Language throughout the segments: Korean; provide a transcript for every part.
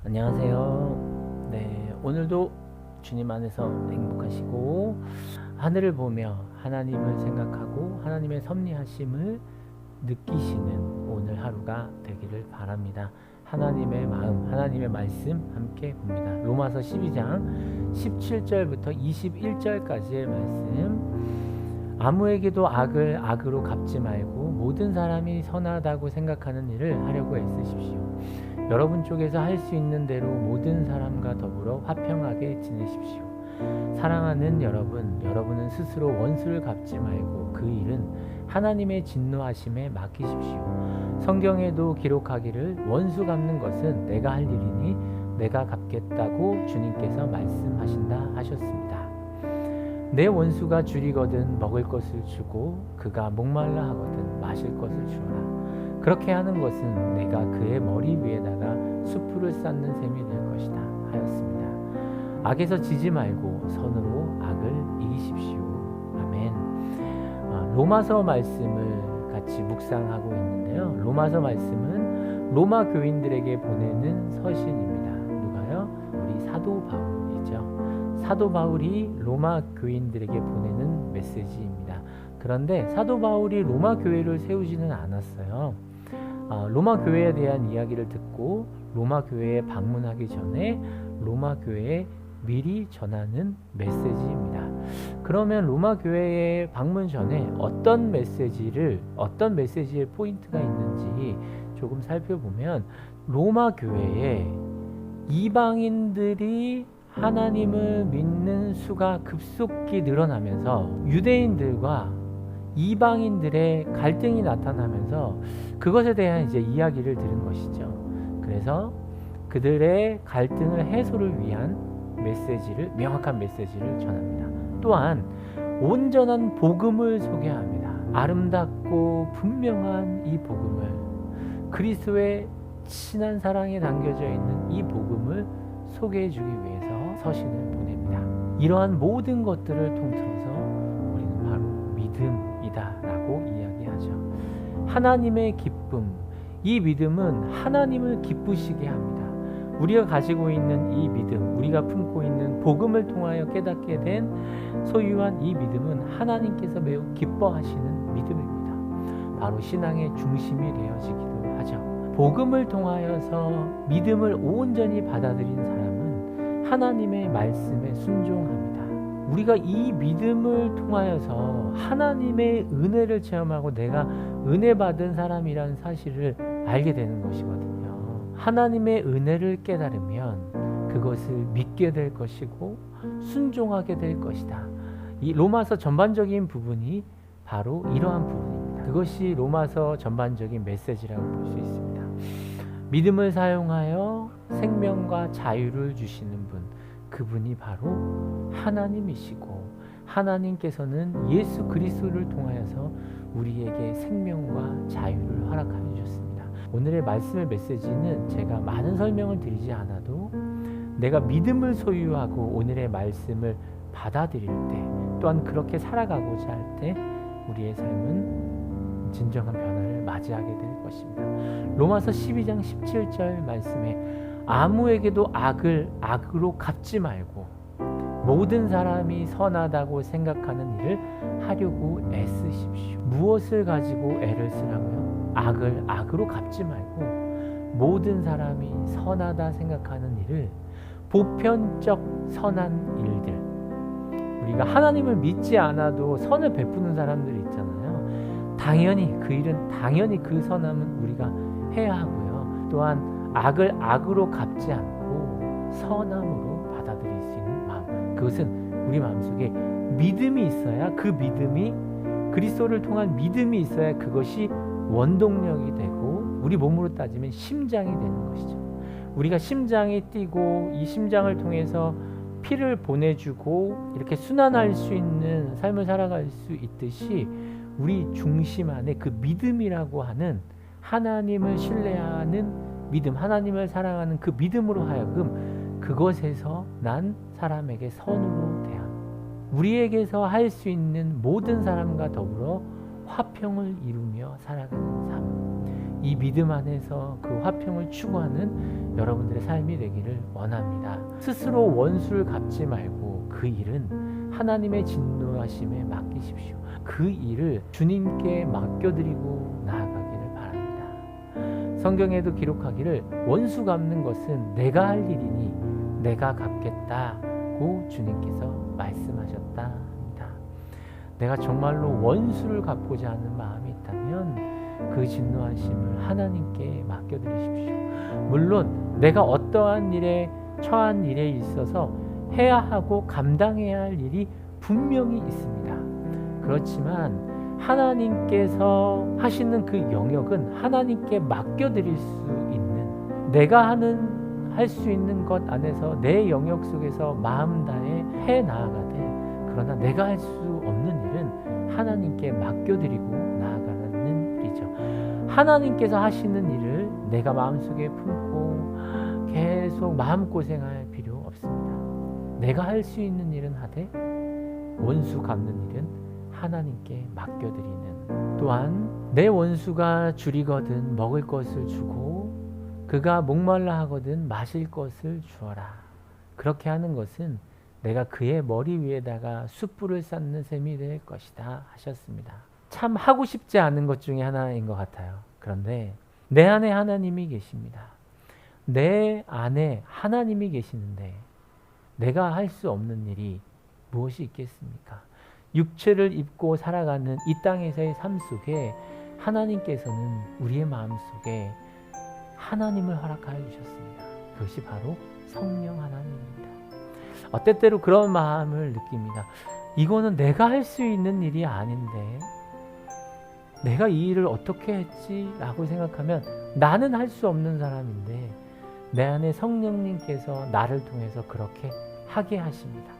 안녕하세요. 네, 오늘도 주님 안에서 행복하시고 하늘을 보며 하나님을 생각하고 하나님의 섭리하심을 느끼시는 오늘 하루가 되기를 바랍니다. 하나님의 마음, 하나님의 말씀 함께 봅니다. 로마서 12장 17절부터 21절까지의 말씀. 아무에게도 악을 악으로 갚지 말고 모든 사람이 선하다고 생각하는 일을 하려고 애쓰십시오. 여러분 쪽에서 할 수 있는 대로 모든 사람과 더불어 화평하게 지내십시오. 사랑하는 여러분, 여러분은 스스로 원수를 갚지 말고 그 일은 하나님의 진노하심에 맡기십시오. 성경에도 기록하기를 원수 갚는 것은 내가 할 일이니 내가 갚겠다고 주님께서 말씀하신다 하셨습니다. 내 원수가 줄이거든 먹을 것을 주고 그가 목말라 하거든 마실 것을 주어라. 그렇게 하는 것은 내가 그의 머리 위에다가 수풀을 쌓는 셈이 될 것이다 하였습니다. 악에서 지지 말고 선으로 악을 이기십시오. 아멘. 로마서 말씀을 같이 묵상하고 있는데요. 로마서 말씀은 로마 교인들에게 보내는 서신입니다. 누가요? 우리 사도 바울이죠. 사도 바울이 로마 교인들에게 보내는 메시지입니다. 그런데 사도 바울이 로마 교회를 세우지는 않았어요. 로마 교회에 대한 이야기를 듣고 로마 교회에 방문하기 전에 로마 교회에 미리 전하는 메시지입니다. 그러면 로마 교회에 방문 전에 어떤 메시지의 포인트가 있는지 조금 살펴보면 로마 교회에 이방인들이 하나님을 믿는 수가 급속히 늘어나면서 유대인들과 이방인들의 갈등이 나타나면서 그것에 대한 이제 이야기를 들은 것이죠. 그래서 그들의 갈등을 해소를 위한 명확한 메시지를 전합니다. 또한 온전한 복음을 소개합니다. 아름답고 분명한 이 복음을, 그리스도의 친한 사랑에 담겨져 있는 이 복음을 소개해 주기 위해서 서신을 보냅니다. 이러한 모든 것들을 통틀어서 우리는 바로 믿음이다라고 이야기하죠. 하나님의 기쁨, 이 믿음은 하나님을 기쁘시게 합니다. 우리가 가지고 있는 이 믿음, 우리가 품고 있는 복음을 통하여 깨닫게 된 소유한 이 믿음은 하나님께서 매우 기뻐하시는 믿음입니다. 바로 신앙의 중심이 되어지기도 하죠. 복음을 통하여서 믿음을 온전히 받아들인 사람은 하나님의 말씀에 순종합니다. 우리가 이 믿음을 통하여서 하나님의 은혜를 체험하고 내가 은혜 받은 사람이라는 사실을 알게 되는 것이거든요. 하나님의 은혜를 깨달으면 그것을 믿게 될 것이고 순종하게 될 것이다. 이 로마서 전반적인 부분이 바로 이러한 부분입니다. 그것이 로마서 전반적인 메시지라고 볼 수 있습니다. 믿음을 사용하여 생명과 자유를 주시는 분, 그분이 바로 하나님이시고 하나님께서는 예수 그리스도를 통하여서 우리에게 생명과 자유를 허락하여 주셨습니다. 오늘의 말씀의 메시지는 제가 많은 설명을 드리지 않아도 내가 믿음을 소유하고 오늘의 말씀을 받아들일 때, 또한 그렇게 살아가고자 할 때 우리의 삶은 진정한 변화를 맞이하게 될 것입니다. 로마서 12장 17절 말씀에 아무에게도 악을 악으로 갚지 말고 모든 사람이 선하다고 생각하는 일을 하려고 애쓰십시오. 무엇을 가지고 애를 쓰라고요? 악을 악으로 갚지 말고 모든 사람이 선하다 생각하는 일을, 보편적 선한 일들, 우리가 하나님을 믿지 않아도 선을 베푸는 사람들이 있잖아요. 당연히 그 일은, 당연히 그 선함은 우리가 해야 하고요. 또한 악을 악으로 갚지 않고 선함으로 받아들일 수 있는 마음, 그것은 우리 마음속에 믿음이 있어야, 그 믿음이 그리스도를 통한 믿음이 있어야 그것이 원동력이 되고 우리 몸으로 따지면 심장이 되는 것이죠. 우리가 심장이 뛰고 이 심장을 통해서 피를 보내주고 이렇게 순환할 수 있는 삶을 살아갈 수 있듯이 우리 중심 안에 그 믿음이라고 하는, 하나님을 신뢰하는 믿음, 하나님을 사랑하는 그 믿음으로 하여금 그것에서 난 사람에게 선으로 대한, 우리에게서 할 수 있는 모든 사람과 더불어 화평을 이루며 살아가는 삶, 이 믿음 안에서 그 화평을 추구하는 여러분들의 삶이 되기를 원합니다. 스스로 원수를 갚지 말고 그 일은 하나님의 진노하심에 맡기십시오. 그 일을 주님께 맡겨드리고 나아가기를 바랍니다. 성경에도 기록하기를 원수 갚는 것은 내가 할 일이니 내가 갚겠다고 주님께서 말씀하셨다 합니다. 내가 정말로 원수를 갚고자 하는 마음이 있다면 그 진노하심을 하나님께 맡겨드리십시오. 물론 내가 어떠한 일에 처한 일에 있어서 해야 하고 감당해야 할 일이 분명히 있습니다. 그렇지만 하나님께서 하시는 그 영역은 하나님께 맡겨드릴 수 있는, 내가 할 수 있는 것 안에서 내 영역 속에서 마음 다해 해 나아가되, 그러나 내가 할 수 없는 일은 하나님께 맡겨드리고 나아가는 일이죠. 하나님께서 하시는 일을 내가 마음속에 품고 계속 마음고생할 필요 없습니다. 내가 할 수 있는 일은 하되 원수 갚는 일은 하나님께 맡겨드리는, 또한 내 원수가 줄이거든 먹을 것을 주고 그가 목말라 하거든 마실 것을 주어라. 그렇게 하는 것은 내가 그의 머리 위에다가 숯불을 쌓는 셈이 될 것이다 하셨습니다. 참 하고 싶지 않은 것 중에 하나인 것 같아요. 그런데 내 안에 하나님이 계십니다. 내 안에 하나님이 계시는데 내가 할 수 없는 일이 무엇이 있겠습니까? 육체를 입고 살아가는 이 땅에서의 삶 속에 하나님께서는 우리의 마음속에 하나님을 허락하여 주셨습니다. 그것이 바로 성령 하나님입니다. 때때로 그런 마음을 느낍니다. 이거는 내가 할 수 있는 일이 아닌데 내가 이 일을 어떻게 했지? 라고 생각하면 나는 할 수 없는 사람인데 내 안에 성령님께서 나를 통해서 그렇게 하게 하십니다.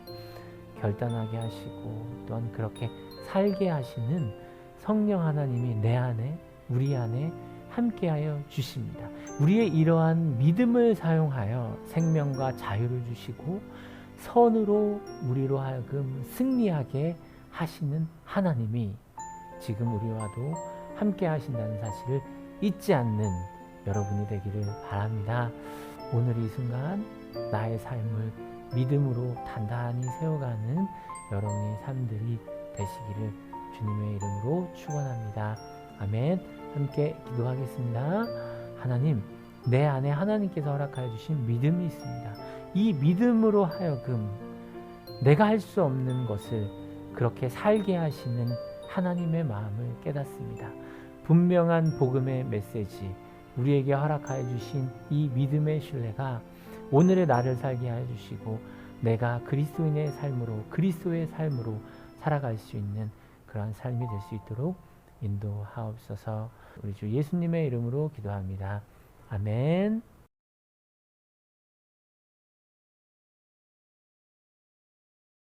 결단하게 하시고 또한 그렇게 살게 하시는 성령 하나님이 내 안에, 우리 안에 함께하여 주십니다. 우리의 이러한 믿음을 사용하여 생명과 자유를 주시고 선으로 우리로 하여금 승리하게 하시는 하나님이 지금 우리와도 함께 하신다는 사실을 잊지 않는 여러분이 되기를 바랍니다. 오늘 이 순간 나의 삶을 믿음으로 단단히 세워가는 여러분의 삶들이 되시기를 주님의 이름으로 축원합니다. 아멘. 함께 기도하겠습니다. 하나님, 내 안에 하나님께서 허락하여 주신 믿음이 있습니다. 이 믿음으로 하여금 내가 할 수 없는 것을 그렇게 살게 하시는 하나님의 마음을 깨닫습니다. 분명한 복음의 메시지, 우리에게 허락하여 주신 이 믿음의 신뢰가 오늘의 나를 살게 하여 주시고 내가 그리스도인의 삶으로, 그리스도의 삶으로 살아갈 수 있는 그러한 삶이 될 수 있도록 인도하옵소서. 우리 주 예수님의 이름으로 기도합니다. 아멘.